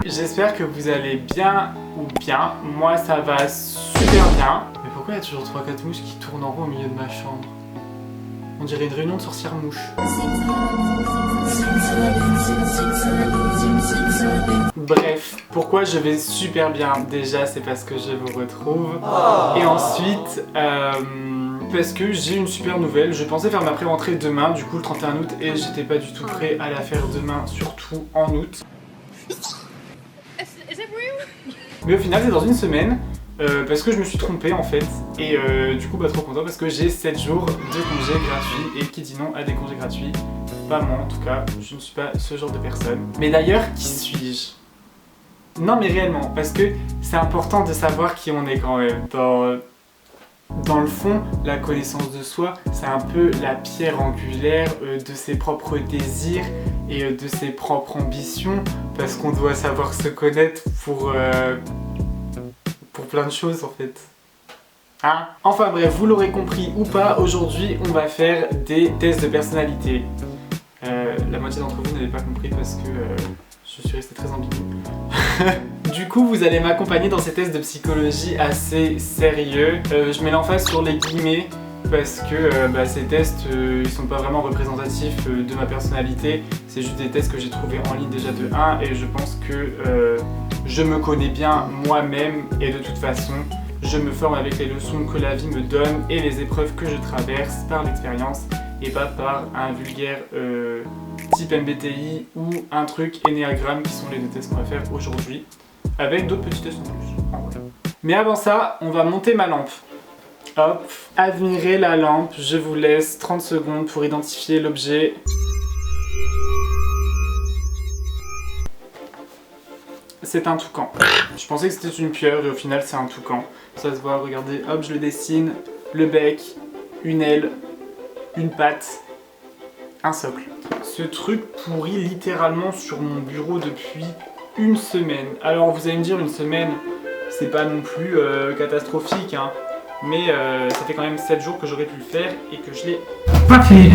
J'espère que vous allez bien ou bien. Moi ça va super bien. Mais pourquoi il y a toujours 3-4 mouches qui tournent en rond au milieu de ma chambre? On dirait une réunion de sorcières mouches. Bref, pourquoi je vais super bien? Déjà c'est parce que je vous retrouve. Et ensuite parce que j'ai une super nouvelle. Je pensais faire ma pré-rentrée demain, du coup le 31 août, et j'étais pas du tout prêt à la faire demain, surtout en août. Mais au final c'est dans une semaine, parce que je me suis trompé en fait. Et du coup trop content parce que j'ai 7 jours de congés gratuits. Et qui dit non à des congés gratuits? Pas moi en tout cas, je ne suis pas ce genre de personne. Mais d'ailleurs, qui suis-je? Non mais réellement, parce que c'est important de savoir qui on est quand même. Dans le fond, la connaissance de soi, c'est un peu la pierre angulaire de ses propres désirs et de ses propres ambitions, parce qu'on doit savoir se connaître pour plein de choses en fait. Hein? Enfin bref, vous l'aurez compris ou pas, aujourd'hui on va faire des tests de personnalité. La moitié d'entre vous n'avez pas compris parce que je suis resté très ambigu. Du coup, vous allez m'accompagner dans ces tests de psychologie assez sérieux. Je mets l'emphase sur les guillemets parce que ces tests, ils sont pas vraiment représentatifs de ma personnalité. C'est juste des tests que j'ai trouvés en ligne déjà de 1 et je pense que je me connais bien moi-même et de toute façon, je me forme avec les leçons que la vie me donne et les épreuves que je traverse par l'expérience et pas par un vulgaire type MBTI ou un truc Enneagramme qui sont les deux tests qu'on va faire aujourd'hui. Avec d'autres petits tests en plus, en vrai. Mais avant ça, on va monter ma lampe. Hop, admirez la lampe, je vous laisse 30 secondes pour identifier l'objet. C'est un toucan. Je pensais que c'était une pieuvre et au final c'est un toucan. Ça se voit, regardez, hop, je le dessine. Le bec, une aile, une patte, un socle. Ce truc pourrit littéralement sur mon bureau depuis une semaine. Alors vous allez me dire, une semaine, c'est pas non plus catastrophique, hein. Mais ça fait quand même 7 jours que j'aurais pu le faire et que je l'ai pas fait.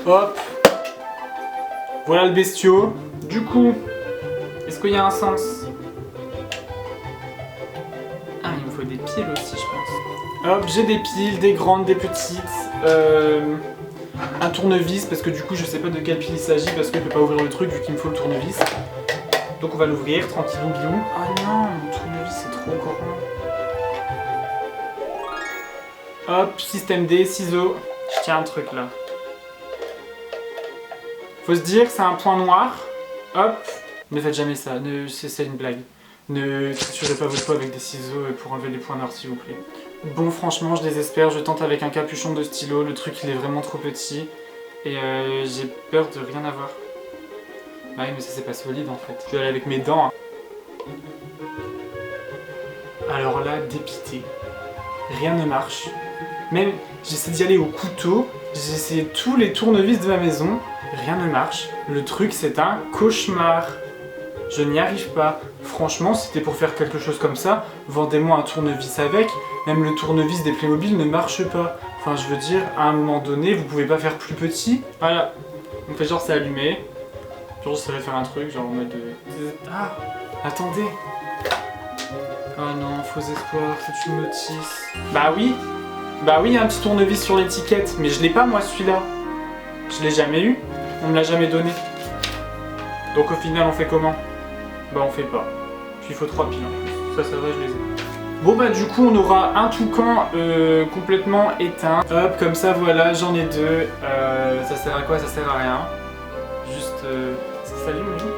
Hop, voilà le bestiau. Du coup, est-ce qu'il y a un sens? Ah, il me faut des piles aussi, je pense. Hop, j'ai des piles, des grandes, des petites. Un tournevis, parce que du coup, je sais pas de quelle pile il s'agit, parce que je peux pas ouvrir le truc vu qu'il me faut le tournevis. Donc on va l'ouvrir, tranquillou bilou. Oh non, mon tournevis c'est trop grand. Hop, système D, ciseaux. Je tiens un truc là. Faut se dire, c'est un point noir. Hop. Ne faites jamais ça, c'est une blague. Ne triturez pas votre peau avec des ciseaux pour enlever les points noirs s'il vous plaît. Bon franchement je désespère, je tente avec un capuchon de stylo, le truc il est vraiment trop petit. Et j'ai peur de rien avoir. Bah oui mais ça c'est pas solide en fait. Je vais aller avec mes dents. Hein. Alors là, dépité. Rien ne marche. Même j'essaie d'y aller au couteau, j'ai essayé tous les tournevis de ma maison, rien ne marche. Le truc c'est un cauchemar. Je n'y arrive pas. Franchement, si c'était pour faire quelque chose comme ça, vendez-moi un tournevis avec. Même le tournevis des Playmobil ne marche pas. Enfin, je veux dire, à un moment donné, vous pouvez pas faire plus petit. Voilà. On fait genre c'est allumé. Genre ça va faire un truc, genre en mode Ah, attendez. Oh non, faux espoir, c'est une notice. Bah oui, il y a un petit tournevis sur l'étiquette, mais je l'ai pas moi celui-là. Je l'ai jamais eu, on me l'a jamais donné. Donc au final on fait comment? Bah on fait pas. Puis il faut 3 piles en plus. Ça va, je les ai. Bon bah du coup on aura un toucan complètement éteint. Hop, comme ça voilà, j'en ai 2. Ça sert à quoi? Ça sert à rien. Juste ça s'allume lui.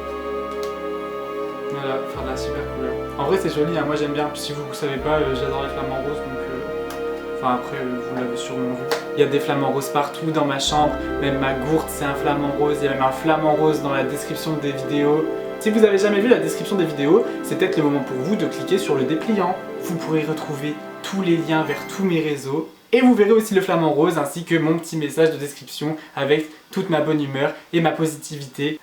Voilà, faire de la super couleur. En vrai c'est joli, hein. Moi j'aime bien. Puis si vous savez pas, j'adore les flamants roses donc enfin après vous l'avez sûrement vu. Il y a des flamants roses partout dans ma chambre. Même ma gourde c'est un flamant rose. Il y a même un flamant rose dans la description des vidéos. Si vous avez jamais vu la description des vidéos, c'est peut-être le moment pour vous de cliquer sur le dépliant. Vous pourrez retrouver tous les liens vers tous mes réseaux. Et vous verrez aussi le flamant rose ainsi que mon petit message de description avec toute ma bonne humeur et ma positivité.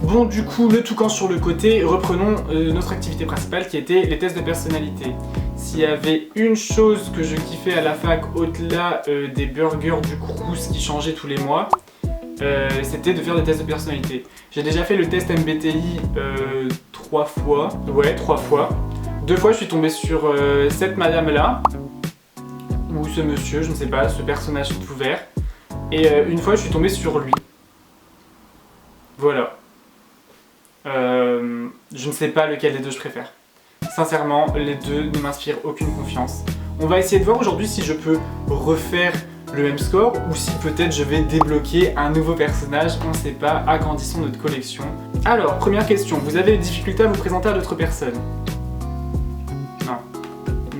Bon du coup, le toucan sur le côté, reprenons notre activité principale qui était les tests de personnalité. S'il y avait une chose que je kiffais à la fac au-delà des burgers du Crous qui changeaient tous les mois, c'était de faire des tests de personnalité. J'ai déjà fait le test MBTI 3 fois. Ouais, 3 fois. 2 fois, je suis tombé sur cette madame-là, ou ce monsieur, je ne sais pas, ce personnage tout vert. Et une fois, je suis tombé sur lui. Voilà. Je ne sais pas lequel des deux je préfère. Sincèrement, les deux ne m'inspirent aucune confiance. On va essayer de voir aujourd'hui si je peux refaire le même score ou si peut-être je vais débloquer un nouveau personnage, on ne sait pas, agrandissons notre collection. Alors, première question, vous avez des difficultés à vous présenter à d'autres personnes? Non.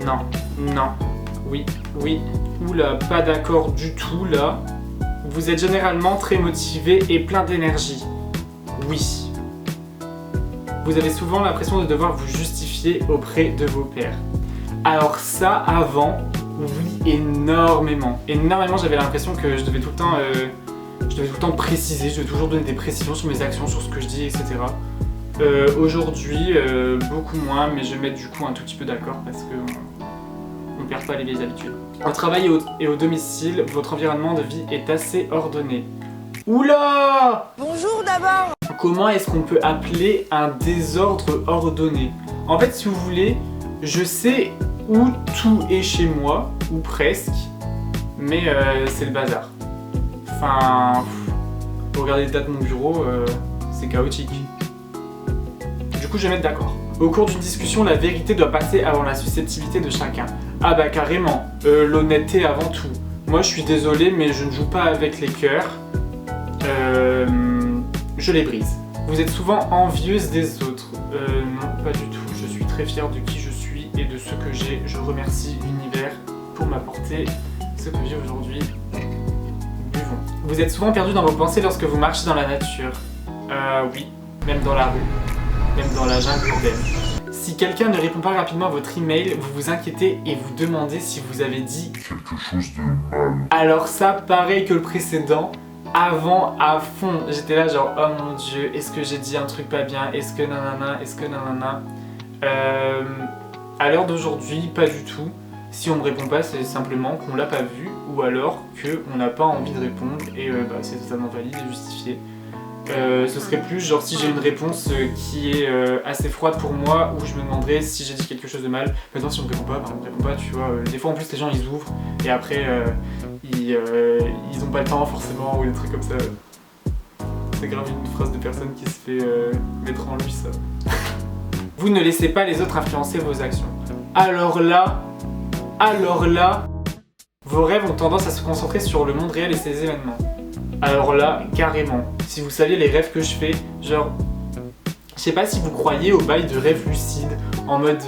Non. Non. Oui. Oui. Oula, pas d'accord du tout là. Vous êtes généralement très motivé et plein d'énergie. Oui. Vous avez souvent l'impression de devoir vous justifier auprès de vos pairs. Alors ça, avant, oui, énormément. Énormément, j'avais l'impression que je devais tout le temps préciser, je devais toujours donner des précisions sur mes actions, sur ce que je dis, etc. Aujourd'hui, beaucoup moins, mais je vais mettre du coup un tout petit peu d'accord parce qu'on ne perd pas les vieilles habitudes. Au travail et au domicile, votre environnement de vie est assez ordonné. Oula! Bonjour d'abord! Comment est-ce qu'on peut appeler un désordre ordonné? En fait, si vous voulez, je sais où tout est chez moi, ou presque, mais c'est le bazar. Enfin, regardez l'état de mon bureau, c'est chaotique. Du coup, je vais mettre d'accord. Au cours d'une discussion, la vérité doit passer avant la susceptibilité de chacun. Ah bah carrément, l'honnêteté avant tout. Moi, je suis désolé, mais je ne joue pas avec les cœurs. Je les brise. Vous êtes souvent envieuse des autres. Non, pas du tout. Je suis très fière de qui je suis et de ce que j'ai. Je remercie l'univers pour m'apporter ce que j'ai aujourd'hui. Buvons. Vous êtes souvent perdu dans vos pensées lorsque vous marchez dans la nature. Oui, même dans la rue, même dans la jungle urbaine. Si quelqu'un ne répond pas rapidement à votre email, vous vous inquiétez et vous demandez si vous avez dit quelque chose de mal. Alors ça, pareil que le précédent. Avant, à fond, j'étais là genre oh mon dieu, est-ce que j'ai dit un truc pas bien, est-ce que nanana, est-ce que nanana. À l'heure d'aujourd'hui, pas du tout. Si on me répond pas, c'est simplement qu'on l'a pas vu ou alors qu'on n'a pas envie de répondre et c'est totalement valide et justifié. Ce serait plus genre si j'ai une réponse qui est assez froide pour moi où je me demanderais si j'ai dit quelque chose de mal. Maintenant si on me répond pas, on me répond pas, tu vois. Des fois en plus les gens ils ouvrent et après ils ont pas le temps forcément ou des trucs comme ça. C'est grave une phrase de personne qui se fait mettre en lui ça. Vous ne laissez pas les autres influencer vos actions. Alors là, vos rêves ont tendance à se concentrer sur le monde réel et ses événements. Alors là, carrément, si vous saviez les rêves que je fais, genre, je sais pas si vous croyez au bail de rêves lucides, en mode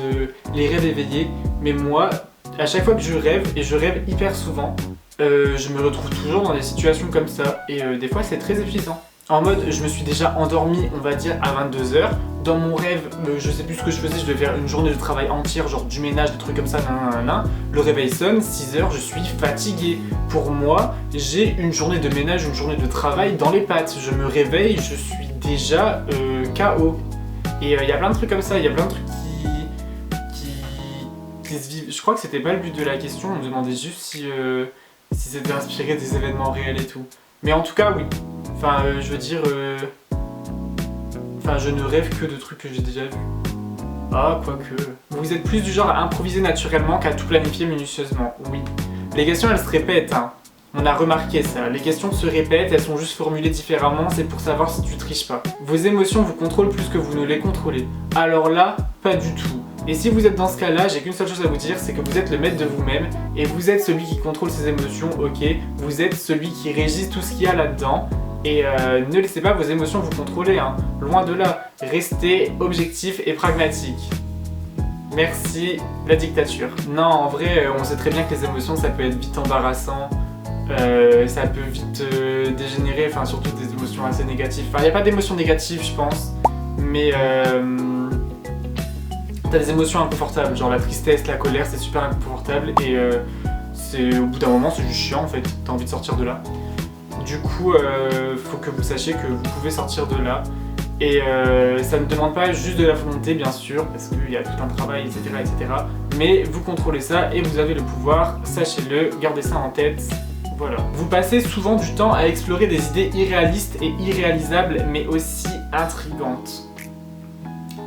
les rêves éveillés, mais moi, à chaque fois que je rêve, et je rêve hyper souvent, je me retrouve toujours dans des situations comme ça, et des fois c'est très épuisant. En mode, je me suis déjà endormi, on va dire, à 22h. Dans mon rêve, je sais plus ce que je faisais, je devais faire une journée de travail entière, genre du ménage, des trucs comme ça, nanana. Le réveil sonne, 6h, je suis fatigué. Pour moi, j'ai une journée de ménage, une journée de travail dans les pattes. Je me réveille, je suis déjà KO. Et il y a plein de trucs comme ça, il y a plein de trucs qui se vivent. Je crois que c'était pas le but de la question, on me demandait juste si c'était inspiré des événements réels et tout. Mais en tout cas, oui. Enfin, je veux dire... Enfin, je ne rêve que de trucs que j'ai déjà vus. Ah, quoique... Vous êtes plus du genre à improviser naturellement qu'à tout planifier minutieusement. Oui. Les questions, elles se répètent, hein. On a remarqué ça. Les questions se répètent, elles sont juste formulées différemment, c'est pour savoir si tu triches pas. Vos émotions vous contrôlent plus que vous ne les contrôlez. Alors là, pas du tout. Et si vous êtes dans ce cas-là, j'ai qu'une seule chose à vous dire, c'est que vous êtes le maître de vous-même et vous êtes celui qui contrôle ses émotions, ok. Vous êtes celui qui régit tout ce qu'il y a là-dedans. Et ne laissez pas vos émotions vous contrôler, hein. Loin de là. Restez objectif et pragmatique. Merci, la dictature. Non, en vrai, on sait très bien que les émotions, ça peut être vite embarrassant. Ça peut vite dégénérer, enfin surtout des émotions assez négatives. Enfin, il n'y a pas d'émotions négatives, je pense. Mais t'as des émotions inconfortables, genre la tristesse, la colère, c'est super inconfortable. Et c'est au bout d'un moment, c'est juste chiant en fait. T'as envie de sortir de là. Du coup, faut que vous sachiez que vous pouvez sortir de là. Et ça ne demande pas juste de la volonté, bien sûr, parce qu'il y a tout un travail, etc., etc. Mais vous contrôlez ça et vous avez le pouvoir, sachez-le, gardez ça en tête. Voilà. Vous passez souvent du temps à explorer des idées irréalistes et irréalisables, mais aussi intrigantes.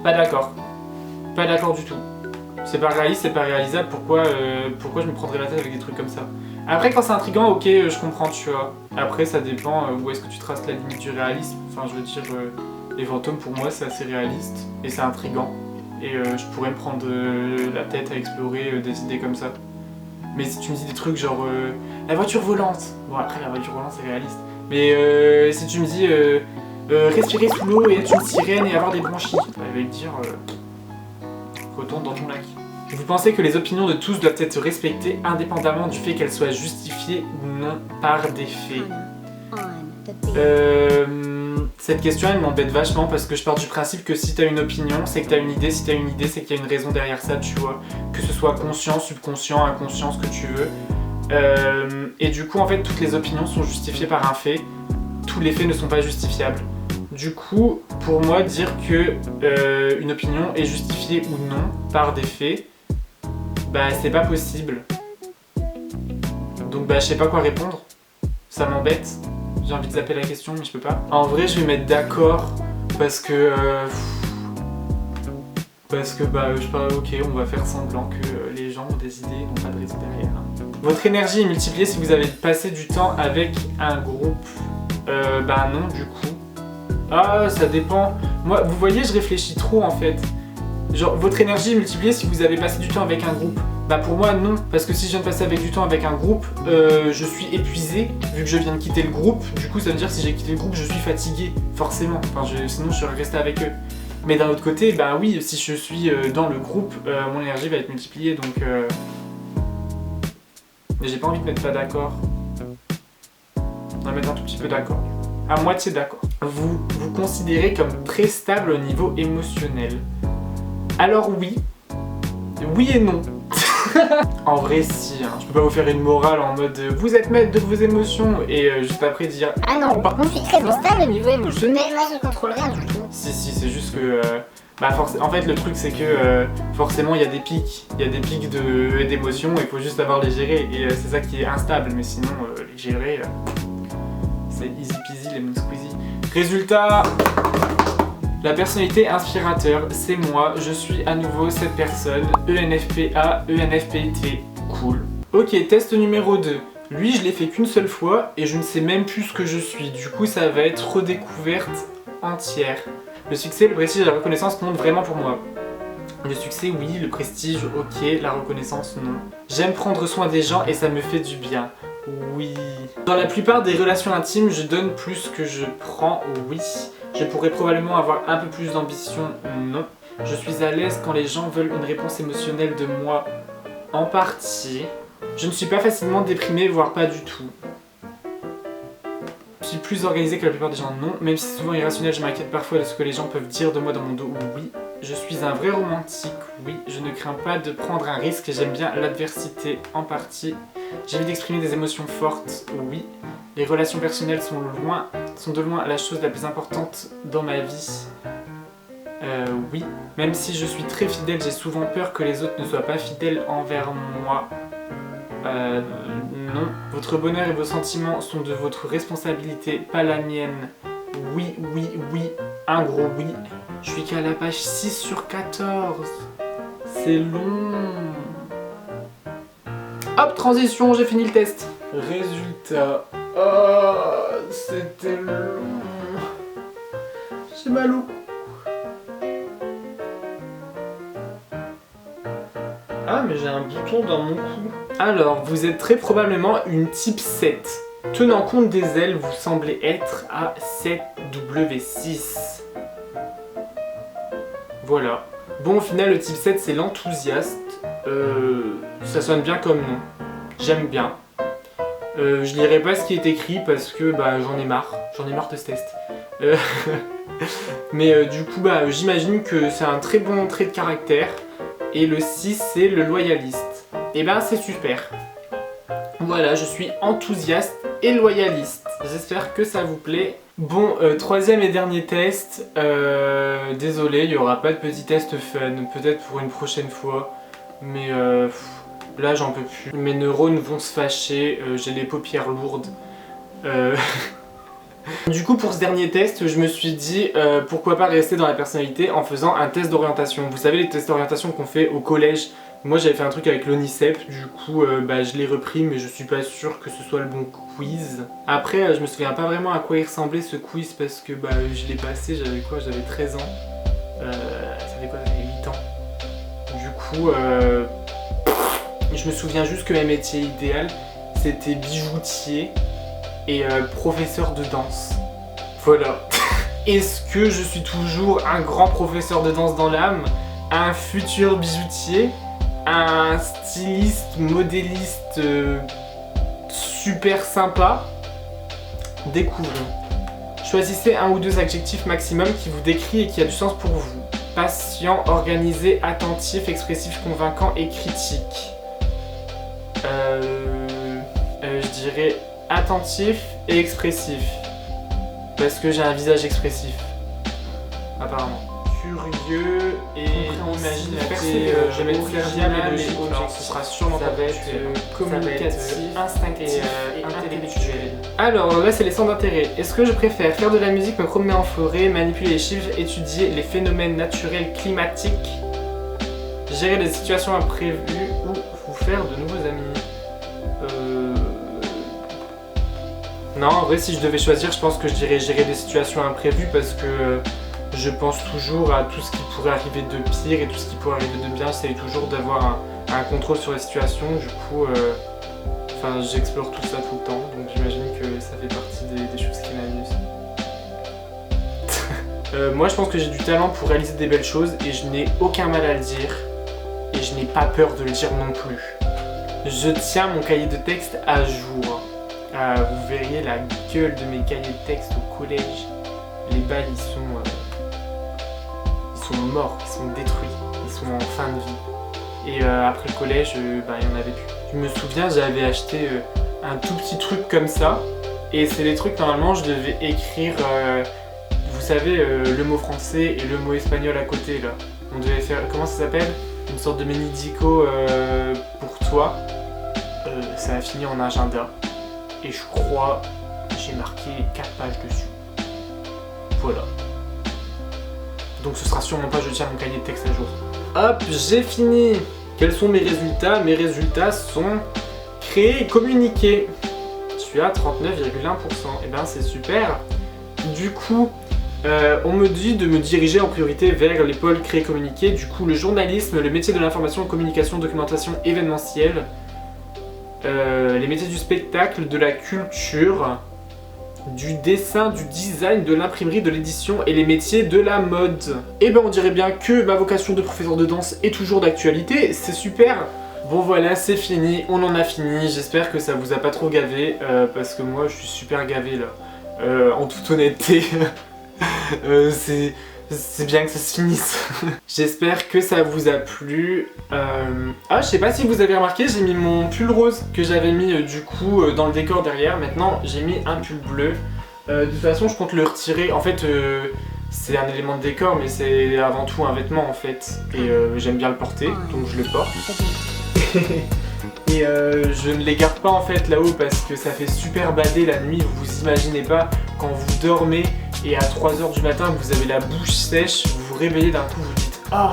Pas d'accord. Pas d'accord du tout. C'est pas réaliste, c'est pas réalisable, pourquoi je me prendrais la tête avec des trucs comme ça? Après, quand c'est intriguant, ok, je comprends, tu vois. Après, ça dépend où est-ce que tu traces la limite du réalisme. Enfin, je veux dire, les fantômes, pour moi, c'est assez réaliste et c'est intriguant. Et je pourrais me prendre la tête à explorer des idées comme ça. Mais si tu me dis des trucs genre la voiture volante, bon après la voiture volante c'est réaliste. Mais si tu me dis respirer sous l'eau et être une sirène et avoir des bronchies, elle va me dire retourne dans ton lac. Vous pensez que les opinions de tous doivent être respectées indépendamment du fait qu'elles soient justifiées ou non par des faits? Cette question elle m'embête vachement parce que je pars du principe que si t'as une opinion, c'est que t'as une idée, si t'as une idée, c'est qu'il y a une raison derrière ça, tu vois. Que ce soit conscient, subconscient, inconscient, ce que tu veux. Et du coup, en fait, toutes les opinions sont justifiées par un fait. Tous les faits ne sont pas justifiables. Du coup, pour moi, dire que une opinion est justifiée ou non par des faits, bah c'est pas possible. Donc bah je sais pas quoi répondre. Ça m'embête. J'ai envie de zapper la question, mais je peux pas. En vrai, je vais mettre d'accord parce que bah je sais pas, ok, on va faire semblant que les gens ont des idées, n'ont pas de raison derrière. Votre énergie est multipliée si vous avez passé du temps avec un groupe. Bah non, du coup. Ah, ça dépend. Moi, vous voyez, je réfléchis trop en fait. Genre, votre énergie est multipliée si vous avez passé du temps avec un groupe. Bah pour moi non, parce que si je viens de passer du temps avec un groupe, je suis épuisé vu que je viens de quitter le groupe. Du coup ça veut dire que si j'ai quitté le groupe, je suis fatigué, forcément. Enfin, sinon je serais resté avec eux. Mais d'un autre côté, bah oui, si je suis dans le groupe, mon énergie va être multipliée, donc mais j'ai pas envie de mettre pas d'accord. On va mettre un tout petit peu d'accord. À moitié d'accord. Vous vous considérez comme très stable au niveau émotionnel. Alors oui. Oui et non. En vrai si, hein. Je peux pas vous faire une morale en mode vous êtes maître de vos émotions et juste après dire ah non, par contre je suis très instable au niveau émotionnel, moi je contrôle rien du tout. Si c'est juste que en fait le truc c'est que forcément il y a des pics d'émotions et il faut juste savoir les gérer et c'est ça qui est instable, mais sinon les gérer c'est easy peasy lemon squeezy. Résultat, la personnalité inspirateur, c'est moi, je suis à nouveau cette personne, ENFPA, ENFPT, cool. Ok, test numéro 2. Lui, je l'ai fait qu'une seule fois et je ne sais même plus ce que je suis, du coup ça va être redécouverte entière. Le succès, le prestige et la reconnaissance comptent vraiment pour moi. Le succès, oui, le prestige, ok, la reconnaissance, non. J'aime prendre soin des gens et ça me fait du bien. Oui. Dans la plupart des relations intimes, je donne plus que je prends, oui. Je pourrais probablement avoir un peu plus d'ambition, non. Je suis à l'aise quand les gens veulent une réponse émotionnelle de moi, en partie. Je ne suis pas facilement déprimée, voire pas du tout. Je suis plus organisée que la plupart des gens, non. Même si c'est souvent irrationnel, je m'inquiète parfois de ce que les gens peuvent dire de moi dans mon dos, oui. Je suis un vrai romantique, oui. Je ne crains pas de prendre un risque, j'aime bien l'adversité, en partie. J'ai envie d'exprimer des émotions fortes, oui. Les relations personnelles sont de loin la chose la plus importante dans ma vie. Oui. Même si je suis très fidèle, j'ai souvent peur que les autres ne soient pas fidèles envers moi. Non. Votre bonheur et vos sentiments sont de votre responsabilité, pas la mienne. Oui, oui, oui. Un gros oui. Je suis qu'à la page 6 sur 14. C'est long. Hop, transition, j'ai fini le test. Résultat. Oh, c'était long. J'ai mal au cou. Ah, mais j'ai un bouton dans mon cou. Alors, vous êtes très probablement une type 7. Tenant compte des ailes, vous semblez être à 7W6. Voilà. Bon, au final, le type 7, c'est l'enthousiaste. Ça sonne bien comme nom. J'aime bien. Je lirai pas ce qui est écrit parce que j'en ai marre. J'en ai marre de ce test. Mais du coup, j'imagine que c'est un très bon trait de caractère. Et le 6, c'est le loyaliste. Et c'est super. Voilà, je suis enthousiaste et loyaliste. J'espère que ça vous plaît. Bon, troisième et dernier test. Désolé, il n'y aura pas de petit test fun. Peut-être pour une prochaine fois. Mais Là j'en peux plus. Mes neurones vont se fâcher, j'ai les paupières lourdes. Du coup pour ce dernier test, je me suis dit pourquoi pas rester dans la personnalité en faisant un test d'orientation. Vous savez les tests d'orientation qu'on fait au collège. Moi j'avais fait un truc avec l'ONICEP, du coup je l'ai repris mais je suis pas sûr que ce soit le bon quiz. Après je me souviens pas vraiment à quoi il ressemblait ce quiz parce que je l'ai passé, j'avais quoi? J'avais 13 ans. Ça fait quoi? Ça fait 8 ans. Du coup je me souviens juste que mes métiers idéaux c'était bijoutier et professeur de danse. Voilà. Est-ce que je suis toujours un grand professeur de danse dans l'âme? Un futur bijoutier? Un styliste, modéliste super sympa? Découvrons. Choisissez un ou deux adjectifs maximum qui vous décrit et qui a du sens pour vous. Patient, organisé, attentif, expressif, convaincant et critique. Je dirais attentif et expressif. Parce que j'ai un visage expressif. Apparemment. Curieux et imaginatif, je vais mettre serviable et logique. Ce sera sûrement pas communicatif, instinctif et intellectuel. Alors là c'est les centres d'intérêt. Est-ce que je préfère faire de la musique, me promener en forêt, manipuler les chiffres, étudier les phénomènes naturels climatiques, gérer des situations imprévues ou vous faire de nouveaux amis? Non, en vrai si je devais choisir je pense que je dirais gérer des situations imprévues parce que je pense toujours à tout ce qui pourrait arriver de pire et tout ce qui pourrait arriver de bien. J'essaye toujours d'avoir un contrôle sur la situation. Du coup, j'explore tout ça tout le temps. Donc j'imagine que ça fait partie des choses qui m'amusent. Moi, je pense que j'ai du talent pour réaliser des belles choses et je n'ai aucun mal à le dire. Et je n'ai pas peur de le dire non plus. Je tiens mon cahier de texte à jour. Vous verriez la gueule de mes cahiers de texte au collège. Les balles, ils sont morts, ils sont détruits, ils sont en fin de vie. Et après le collège, il n'y en avait plus. Je me souviens, j'avais acheté un tout petit truc comme ça. Et c'est des trucs, normalement, je devais écrire, vous savez, le mot français et le mot espagnol à côté, là. On devait faire, comment ça s'appelle? Une sorte de ménidico pour toi. Ça a fini en agenda. Et je crois, j'ai marqué 4 pages dessus. Voilà. Donc ce sera sûrement pas je tiens mon cahier de texte à jour. Hop, j'ai fini. Quels sont mes résultats? Mes résultats sont créer et communiquer. Je suis à 39,1%. Et ben c'est super. Du coup, on me dit de me diriger en priorité vers les pôles créer et communiquer. Du coup, le journalisme, le métier de l'information, communication, documentation événementielle, les métiers du spectacle, de la culture, du dessin, du design, de l'imprimerie, de l'édition et les métiers de la mode. Et ben on dirait bien que ma vocation de professeur de danse est toujours d'actualité, c'est super. Bon voilà, c'est fini, on en a fini, j'espère que ça vous a pas trop gavé, parce que moi je suis super gavé là, en toute honnêteté. C'est bien que ça se finisse. J'espère que ça vous a plu. Ah, je sais pas si vous avez remarqué, j'ai mis mon pull rose que j'avais mis du coup dans le décor derrière. Maintenant, j'ai mis un pull bleu. De toute façon, je compte le retirer. En fait, c'est un élément de décor, mais c'est avant tout un vêtement en fait. Et j'aime bien le porter, donc je le porte. Et je ne les garde pas en fait là-haut parce que ça fait super bader la nuit. Vous imaginez pas quand vous dormez et à 3h du matin vous avez la bouche sèche, vous vous réveillez d'un coup, vous dites ah,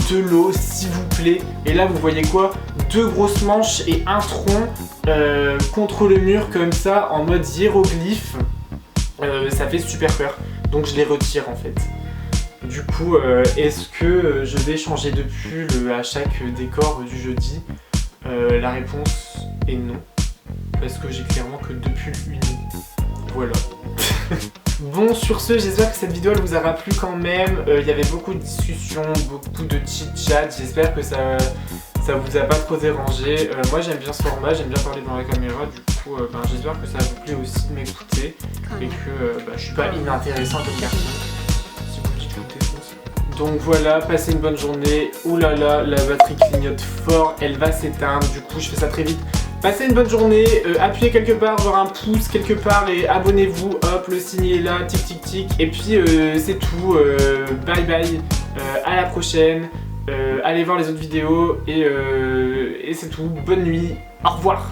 de l'eau s'il vous plaît. Et là vous voyez quoi? 2 grosses manches et un tronc contre le mur comme ça en mode hiéroglyphe. Ça fait super peur. Donc je les retire en fait. Du coup, est-ce que je vais changer de pull à chaque décor du jeudi? La réponse est non. Parce que j'ai clairement que 2 pulls unis. Voilà. Bon, sur ce, j'espère que cette vidéo elle vous aura plu quand même. Il y avait beaucoup de discussions, beaucoup de chit-chat. J'espère que ça vous a pas trop dérangé. Moi j'aime bien ce format, j'aime bien parler dans la caméra. Du coup, j'espère que ça vous plaît aussi de m'écouter. Et que je suis pas inintéressant comme garçon. Si vous le dites, je vous défonce. Donc voilà, passez une bonne journée. Ouh là là, la batterie clignote fort, elle va s'éteindre. Du coup, je fais ça très vite. Passez une bonne journée, appuyez quelque part, genre un pouce quelque part et abonnez-vous, hop, le signe est là, tic tic tic. Et puis c'est tout, bye bye, à la prochaine, Allez voir les autres vidéos et c'est tout. Bonne nuit. Au revoir.